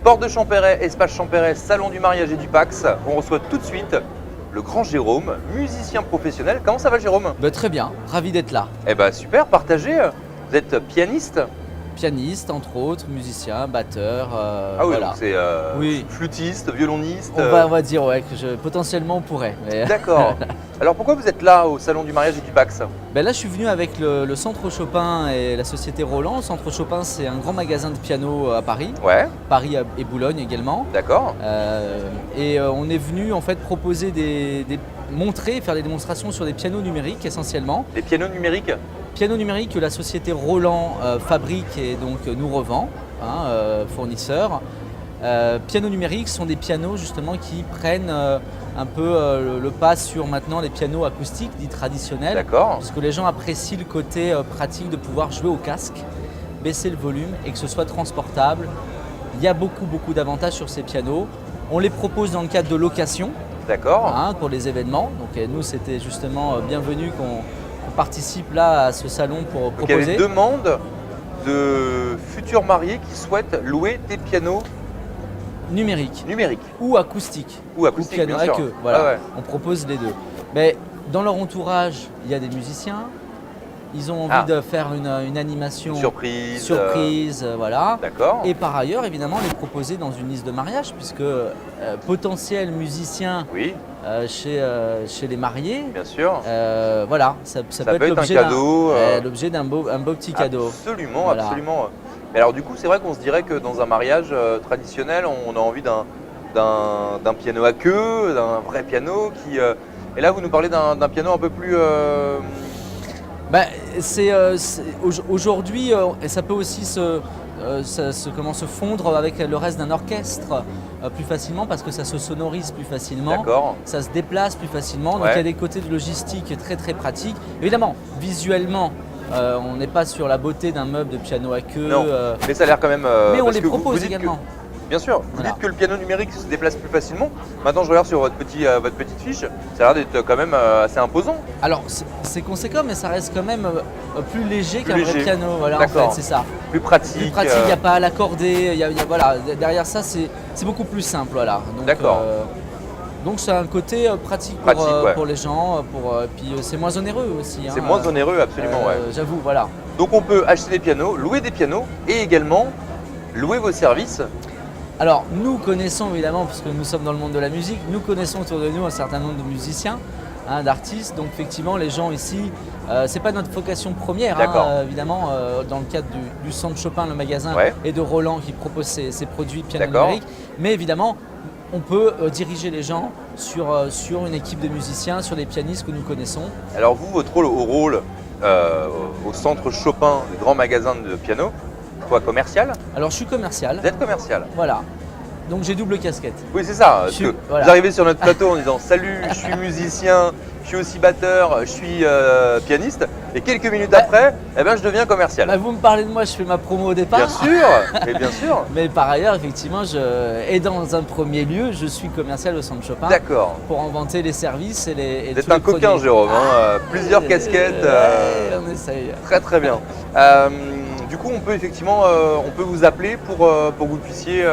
Porte de Champéret, espace Champéret, salon du mariage et du Pax. On reçoit tout de suite le grand Jérôme, musicien professionnel. Comment ça va Jérôme? Très bien, ravi d'être là. Eh ben super, partagez. Vous êtes pianiste? Pianiste, entre autres, musicien, batteur. Ah oui, voilà. donc c'est Oui. flûtiste, violoniste. On va dire ouais, que potentiellement on pourrait. Mais... D'accord. Alors pourquoi vous êtes là au salon du mariage et du Pax? Là, je suis venu avec le Centre Chopin et la société Roland. Le Centre Chopin, c'est un grand magasin de piano à Paris. Ouais. Paris et Boulogne également. D'accord. On est venu en fait proposer faire des démonstrations sur des pianos numériques essentiellement. Les pianos numériques? Pianos numériques que la société Roland fabrique et donc nous revend, fournisseur. Pianos numériques sont des pianos justement qui prennent un peu le pas sur maintenant les pianos acoustiques dits traditionnels. D'accord. Parce que les gens apprécient le côté pratique de pouvoir jouer au casque, baisser le volume et que ce soit transportable. Il y a beaucoup d'avantages sur ces pianos. On les propose dans le cadre de location. D'accord. Pour les événements. Donc nous c'était justement bienvenu qu'on participe là à ce salon pour proposer. Donc, il y a des demandes de futurs mariés qui souhaitent louer des pianos numériques ou acoustiques. Ou acoustiques, bien sûr. Voilà. Ah ouais. On propose les deux. Mais dans leur entourage, il y a des musiciens. Ils ont envie de faire une animation surprise, voilà. D'accord. Et par ailleurs, évidemment, les proposer dans une liste de mariage, puisque potentiel musicien chez les mariés. Bien sûr. Voilà, ça peut être un cadeau. L'objet d'un beau petit cadeau. Absolument, voilà. Absolument. Mais alors du coup, c'est vrai qu'on se dirait que dans un mariage traditionnel, on a envie d'un piano à queue, d'un vrai piano qui. Et là, vous nous parlez d'un piano un peu plus. Aujourd'hui, ça peut aussi se fondre avec le reste d'un orchestre plus facilement parce que ça se sonorise plus facilement, ça se déplace plus facilement. Donc il y a des côtés de logistique très pratiques. Évidemment, visuellement, on n'est pas sur la beauté d'un meuble de piano à queue. Non, mais ça a l'air quand même. Mais on les propose également. Bien sûr, vous dites que le piano numérique se déplace plus facilement. Maintenant, je regarde sur votre petite fiche, ça a l'air d'être quand même assez imposant. Alors, c'est conséquent, mais ça reste quand même plus léger qu'un vrai piano. Voilà, en fait, c'est ça. Plus pratique. Plus pratique, il n'y a pas à l'accorder. Voilà, derrière ça, c'est beaucoup plus simple. Voilà. D'accord. Donc, c'est un côté pratique pour les gens. Puis, c'est moins onéreux aussi. C'est moins onéreux, absolument, J'avoue, voilà. Donc, on peut acheter des pianos, louer des pianos et également louer vos services. Alors, nous connaissons évidemment, parce que nous sommes dans le monde de la musique, nous connaissons autour de nous un certain nombre de musiciens, d'artistes. Donc, effectivement, les gens ici, c'est pas notre vocation première, évidemment, dans le cadre du Centre Chopin, le magasin, et de Roland qui propose ses produits piano numérique. Mais évidemment, on peut diriger les gens sur une équipe de musiciens, sur des pianistes que nous connaissons. Alors, vous, votre rôle au Centre Chopin, le grand magasin de piano, quoi, commercial? Alors, je suis commercial. Vous êtes commercial? Voilà. Donc, j'ai double casquette. Oui, c'est ça. Vous arrivez sur notre plateau en disant « Salut, je suis musicien, je suis aussi batteur, je suis pianiste. » Et quelques minutes après, je deviens commercial. Vous me parlez de moi, je fais ma promo au départ. Bien sûr, et bien sûr. Mais par ailleurs, effectivement, dans un premier lieu, je suis commercial au Centre Chopin. D'accord. Pour inventer les services et les Vous êtes un coquin, Jérôme. Plusieurs casquettes. On essaye. Très bien. Du coup, on peut vous appeler pour que vous puissiez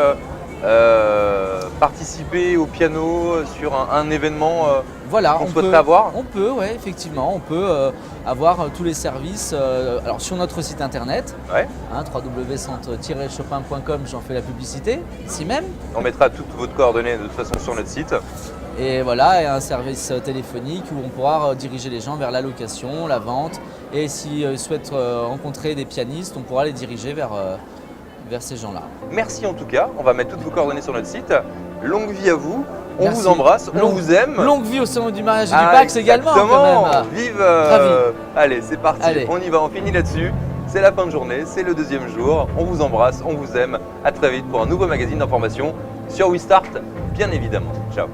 participer au piano sur un événement qu'on souhaiterait avoir. On peut, oui, effectivement, on peut avoir tous les services alors sur notre site internet, www.centre-chopin.com, j'en fais la publicité, ici même. On mettra toutes vos coordonnées de toute façon sur notre site. Et voilà, et un service téléphonique où on pourra diriger les gens vers la location, la vente. Et s'ils souhaitent rencontrer des pianistes, on pourra les diriger vers ces gens-là. Merci en tout cas, on va mettre toutes vos coordonnées sur notre site. Longue vie à vous, on Merci. vous embrasse, on vous aime. Longue vie au salon du mariage et du Pax également. Exactement, quand même. Vive Allez, c'est parti, on y va, on finit là-dessus. C'est la fin de journée, c'est le deuxième jour. On vous embrasse, on vous aime. À très vite pour un nouveau magazine d'information sur WeStart, bien évidemment. Ciao.